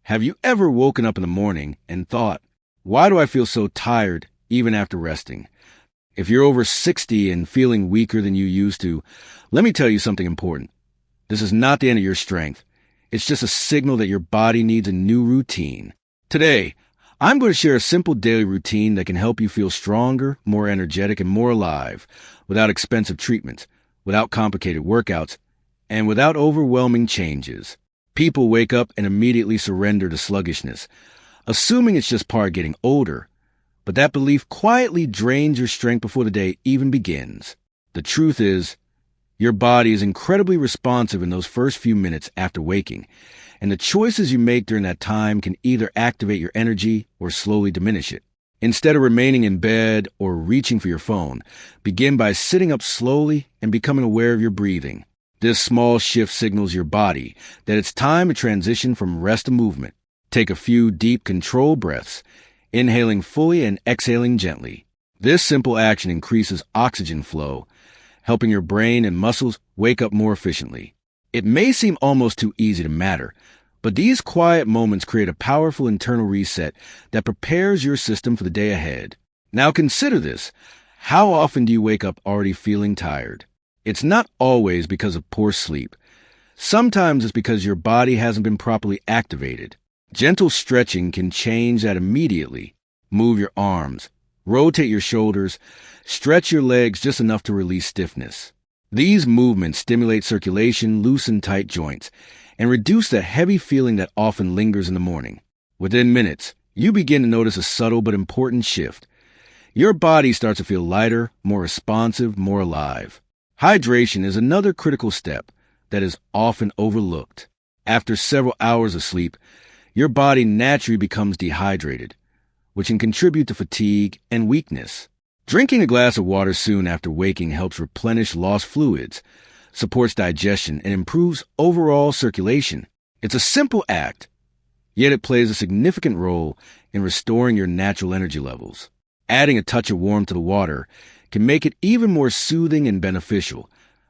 Have you ever woken up in the morning and thought, why do I feel so tired even after resting? If you're over 60 and feeling weaker than you used to, let me tell you something important. This is not the end of your strength. It's just a signal that your body needs a new routine. Today, I'm going to share a simple daily routine that can help you feel stronger, more energetic, and more alive without expensive treatments, without complicated workouts, and without overwhelming changes. People wake up and immediately surrender to sluggishness, assuming it's just part of getting older. But that belief quietly drains your strength before the day even begins. The truth is, your body is incredibly responsive in those first few minutes after waking, and the choices you make during that time can either activate your energy or slowly diminish it. Instead of remaining in bed or reaching for your phone, begin by sitting up slowly and becoming aware of your breathing. This small shift signals your body that it's time to transition from rest to movement. Take a few deep controlled breaths, inhaling fully and exhaling gently. This simple action increases oxygen flow, helping your brain and muscles wake up more efficiently. It may seem almost too easy to matter, but these quiet moments create a powerful internal reset that prepares your system for the day ahead. Now consider this. How often do you wake up already feeling tired? It's not always because of poor sleep. Sometimes it's because your body hasn't been properly activated. Gentle stretching can change that immediately. Move your arms, rotate your shoulders, stretch your legs just enough to release stiffness. These movements stimulate circulation, loosen tight joints, and reduce that heavy feeling that often lingers in the morning. Within minutes, you begin to notice a subtle but important shift. Your body starts to feel lighter, more responsive, more alive. Hydration is another critical step that is often overlooked. After several hours of sleep, your body naturally becomes dehydrated, which can contribute to fatigue and weakness. Drinking a glass of water soon after waking helps replenish lost fluids, supports digestion, and improves overall circulation. It's a simple act, yet it plays a significant role in restoring your natural energy levels. Adding a touch of warmth to the water can make it even more soothing and beneficial,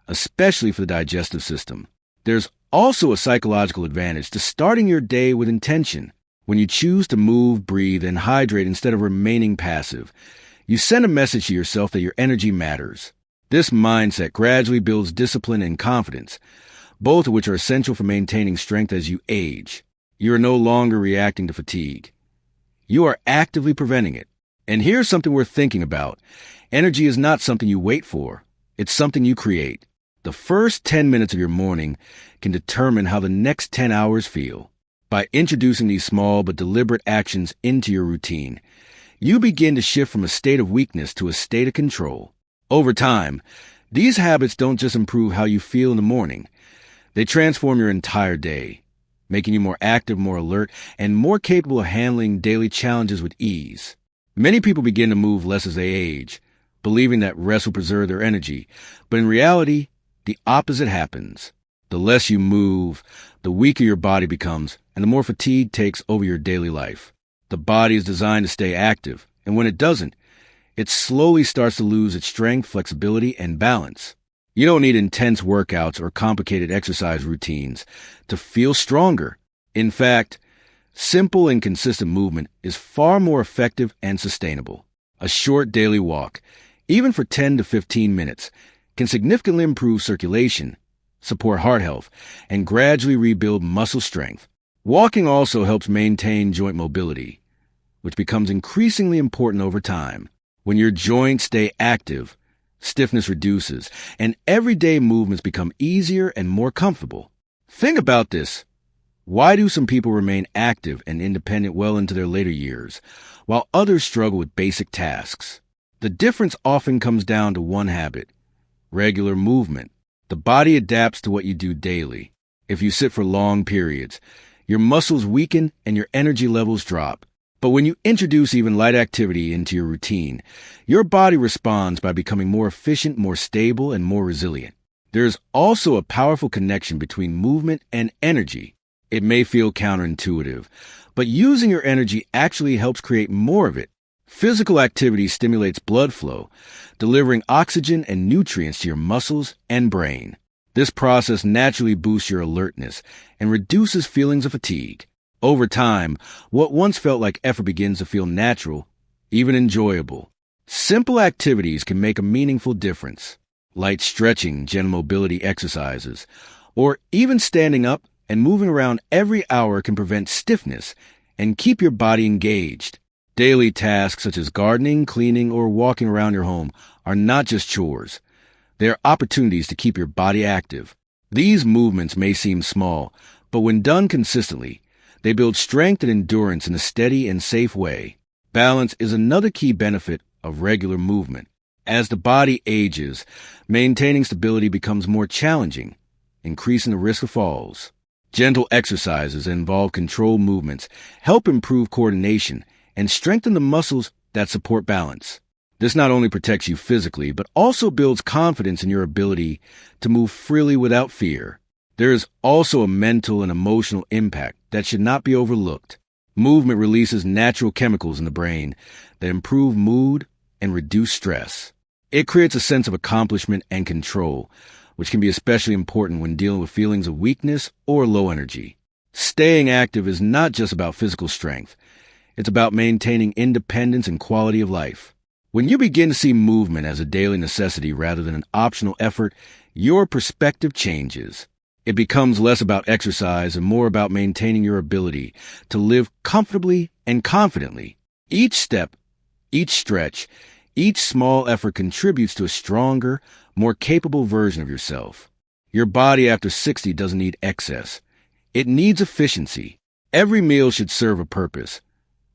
especially for the digestive system. There's also a psychological advantage to starting your day with intention. When you choose to move, breathe, and hydrate instead of remaining passive, you send a message to yourself that your energy matters. This mindset gradually builds discipline and confidence, both of which are essential for maintaining strength as you age. You are no longer reacting to fatigue. You are actively preventing it. And here's something worth thinking about. Energy is not something you wait for. It's something you create. The first 10 minutes of your morning can determine how the next 10 hours feel. By introducing these small but deliberate actions into your routine, you begin to shift from a state of weakness to a state of control. Over time, these habits don't just improve how you feel in the morning. They transform your entire day, making you more active, more alert, and more capable of handling daily challenges with ease. Many people begin to move less as they age, believing that rest will preserve their energy. But in reality, the opposite happens. The less you move, the weaker your body becomes, and the more fatigue takes over your daily life. The body is designed to stay active, and when it doesn't, it slowly starts to lose its strength, flexibility, and balance. You don't need intense workouts or complicated exercise routines to feel stronger. In fact, simple and consistent movement is far more effective and sustainable. A short daily walk, even for 10 to 15 minutes, can significantly improve circulation, support heart health, and gradually rebuild muscle strength. Walking also helps maintain joint mobility, which becomes increasingly important over time. When your joints stay active, stiffness reduces, and everyday movements become easier and more comfortable. Think about this. Why do some people remain active and independent well into their later years, while others struggle with basic tasks? The difference often comes down to one habit: regular movement. The body adapts to what you do daily. If you sit for long periods, your muscles weaken and your energy levels drop. But when you introduce even light activity into your routine, your body responds by becoming more efficient, more stable, and more resilient. There's also a powerful connection between movement and energy. It may feel counterintuitive, but using your energy actually helps create more of it. Physical activity stimulates blood flow, delivering oxygen and nutrients to your muscles and brain. This process naturally boosts your alertness and reduces feelings of fatigue. Over time, what once felt like effort begins to feel natural, even enjoyable. Simple activities can make a meaningful difference. Light stretching, gentle mobility exercises, or even standing up and moving around every hour can prevent stiffness and keep your body engaged. Daily tasks such as gardening, cleaning, or walking around your home are not just chores. They are opportunities to keep your body active. These movements may seem small, but when done consistently, they build strength and endurance in a steady and safe way. Balance is another key benefit of regular movement. As the body ages, maintaining stability becomes more challenging, increasing the risk of falls. Gentle exercises that involve controlled movements help improve coordination and strengthen the muscles that support balance. This not only protects you physically, but also builds confidence in your ability to move freely without fear. There is also a mental and emotional impact that should not be overlooked. Movement releases natural chemicals in the brain that improve mood and reduce stress. It creates a sense of accomplishment and control, which can be especially important when dealing with feelings of weakness or low energy. Staying active is not just about physical strength. It's about maintaining independence and quality of life. When you begin to see movement as a daily necessity rather than an optional effort, your perspective changes. It becomes less about exercise and more about maintaining your ability to live comfortably and confidently. Each step, each stretch, each small effort contributes to a stronger, more capable version of yourself. Your body after 60 doesn't need excess. It needs efficiency. Every meal should serve a purpose,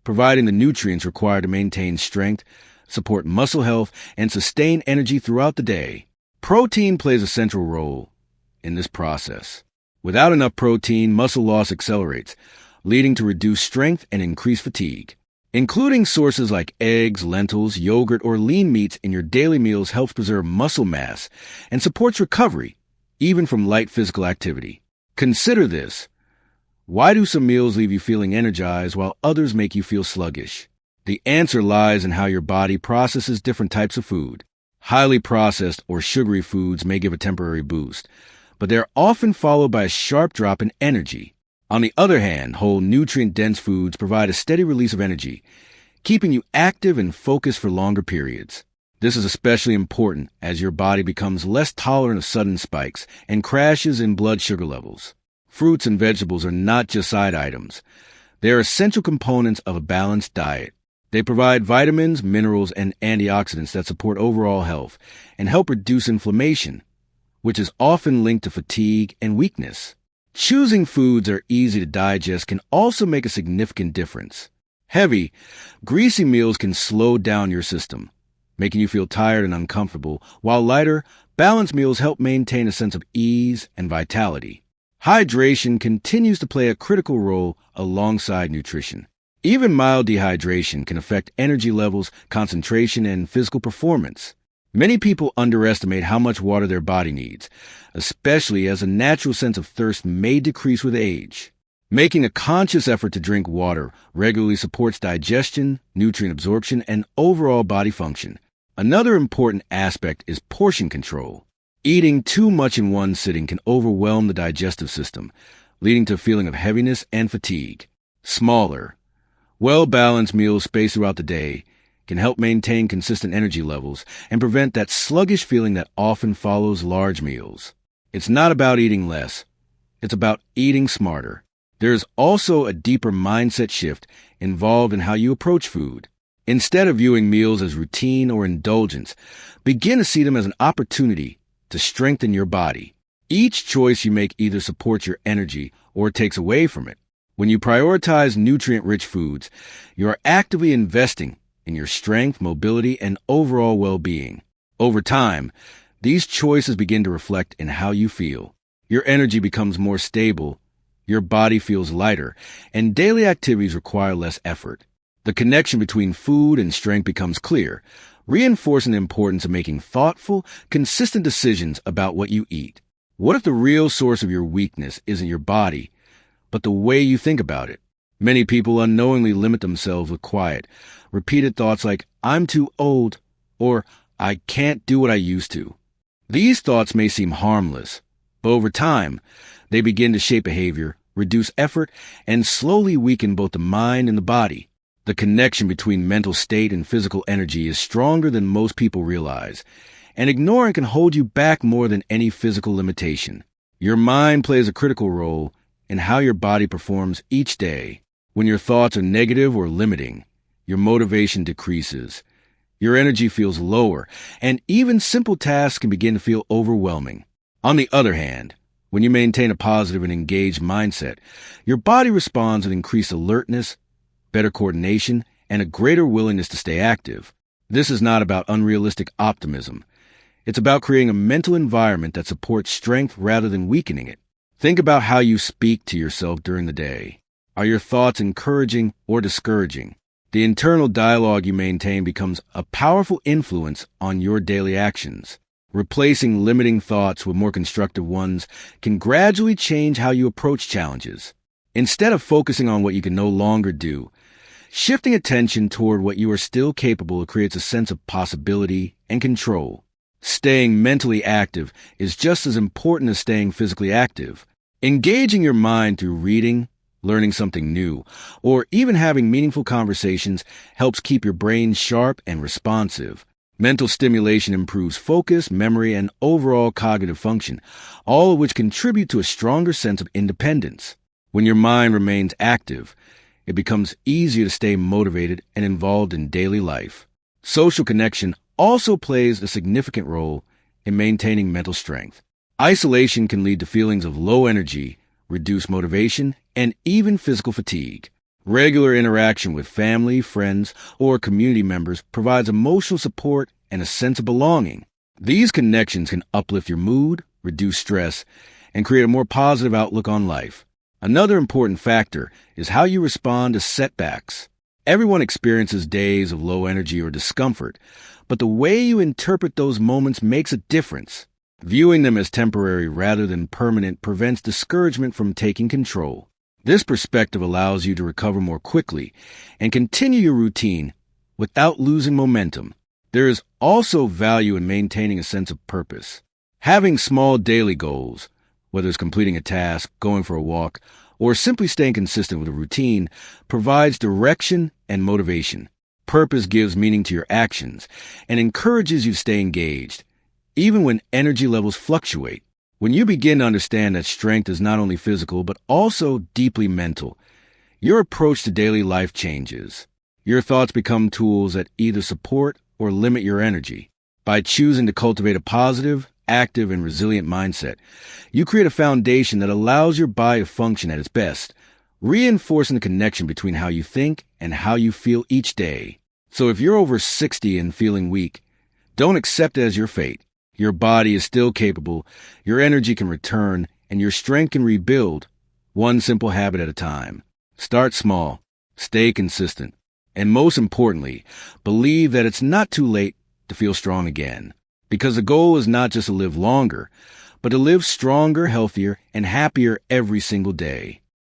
providing the nutrients required to maintain strength, support muscle health, and sustain energy throughout the day. Protein plays a central role in this process. Without enough protein, muscle loss accelerates, leading to reduced strength and increased fatigue. Including sources like eggs, lentils, yogurt, or lean meats in your daily meals helps preserve muscle mass and supports recovery, even from light physical activity. Consider this. Why do some meals leave you feeling energized while others make you feel sluggish? The answer lies in how your body processes different types of food. Highly processed or sugary foods may give a temporary boost, but they're often followed by a sharp drop in energy. On the other hand, whole nutrient-dense foods provide a steady release of energy, keeping you active and focused for longer periods. This is especially important as your body becomes less tolerant of sudden spikes and crashes in blood sugar levels. Fruits and vegetables are not just side items. They are essential components of a balanced diet. They provide vitamins, minerals, and antioxidants that support overall health and help reduce inflammation, which is often linked to fatigue and weakness. Choosing foods that are easy to digest can also make a significant difference. Heavy, greasy meals can slow down your system, making you feel tired and uncomfortable, while lighter, balanced meals help maintain a sense of ease and vitality. Hydration continues to play a critical role alongside nutrition. Even mild dehydration can affect energy levels, concentration, and physical performance. Many people underestimate how much water their body needs, especially as a natural sense of thirst may decrease with age. Making a conscious effort to drink water regularly supports digestion, nutrient absorption, and overall body function. Another important aspect is portion control. Eating too much in one sitting can overwhelm the digestive system, leading to a feeling of heaviness and fatigue. Smaller, well-balanced meals spaced throughout the day can help maintain consistent energy levels and prevent that sluggish feeling that often follows large meals. It's not about eating less. It's about eating smarter. There is also a deeper mindset shift involved in how you approach food. Instead of viewing meals as routine or indulgence, begin to see them as an opportunity to strengthen your body. Each choice you make either supports your energy or takes away from it. When you prioritize nutrient-rich foods, you are actively investing in your strength, mobility, and overall well-being. Over time, these choices begin to reflect in how you feel. Your energy becomes more stable, your body feels lighter, and daily activities require less effort. The connection between food and strength becomes clear, reinforcing the importance of making thoughtful, consistent decisions about what you eat. What if the real source of your weakness isn't your body, but the way you think about it? Many people unknowingly limit themselves with quiet, repeated thoughts like, "I'm too old," or "I can't do what I used to." These thoughts may seem harmless, but over time, they begin to shape behavior, reduce effort, and slowly weaken both the mind and the body. The connection between mental state and physical energy is stronger than most people realize, and ignoring can hold you back more than any physical limitation. Your mind plays a critical role in how your body performs each day. When your thoughts are negative or limiting, your motivation decreases. Your energy feels lower, and even simple tasks can begin to feel overwhelming. On the other hand, when you maintain a positive and engaged mindset, your body responds with increased alertness, better coordination, and a greater willingness to stay active. This is not about unrealistic optimism. It's about creating a mental environment that supports strength rather than weakening it. Think about how you speak to yourself during the day. Are your thoughts encouraging or discouraging? The internal dialogue you maintain becomes a powerful influence on your daily actions. Replacing limiting thoughts with more constructive ones can gradually change how you approach challenges. Instead of focusing on what you can no longer do, shifting attention toward what you are still capable of creates a sense of possibility and control. Staying mentally active is just as important as staying physically active. Engaging your mind through reading, learning something new, or even having meaningful conversations helps keep your brain sharp and responsive. Mental stimulation improves focus, memory, and overall cognitive function, all of which contribute to a stronger sense of independence. When your mind remains active, it becomes easier to stay motivated and involved in daily life. Social connection also plays a significant role in maintaining mental strength. Isolation can lead to feelings of low energy, reduced motivation, and even physical fatigue. Regular interaction with family, friends, or community members provides emotional support and a sense of belonging. These connections can uplift your mood, reduce stress, and create a more positive outlook on life. Another important factor is how you respond to setbacks. Everyone experiences days of low energy or discomfort, but the way you interpret those moments makes a difference. Viewing them as temporary rather than permanent prevents discouragement from taking control. This perspective allows you to recover more quickly and continue your routine without losing momentum. There is also value in maintaining a sense of purpose. Having small daily goals, whether it's completing a task, going for a walk, or simply staying consistent with a routine, provides direction and motivation. Purpose gives meaning to your actions and encourages you to stay engaged, even when energy levels fluctuate. When you begin to understand that strength is not only physical but also deeply mental, your approach to daily life changes. Your thoughts become tools that either support or limit your energy. By choosing to cultivate a positive, active, and resilient mindset, you create a foundation that allows your body to function at its best, reinforcing the connection between how you think and how you feel each day. So if you're over 60 and feeling weak, don't accept it as your fate. Your body is still capable, your energy can return, and your strength can rebuild, one simple habit at a time. Start small, stay consistent, and most importantly, believe that it's not too late to feel strong again. Because the goal is not just to live longer, but to live stronger, healthier, and happier every single day.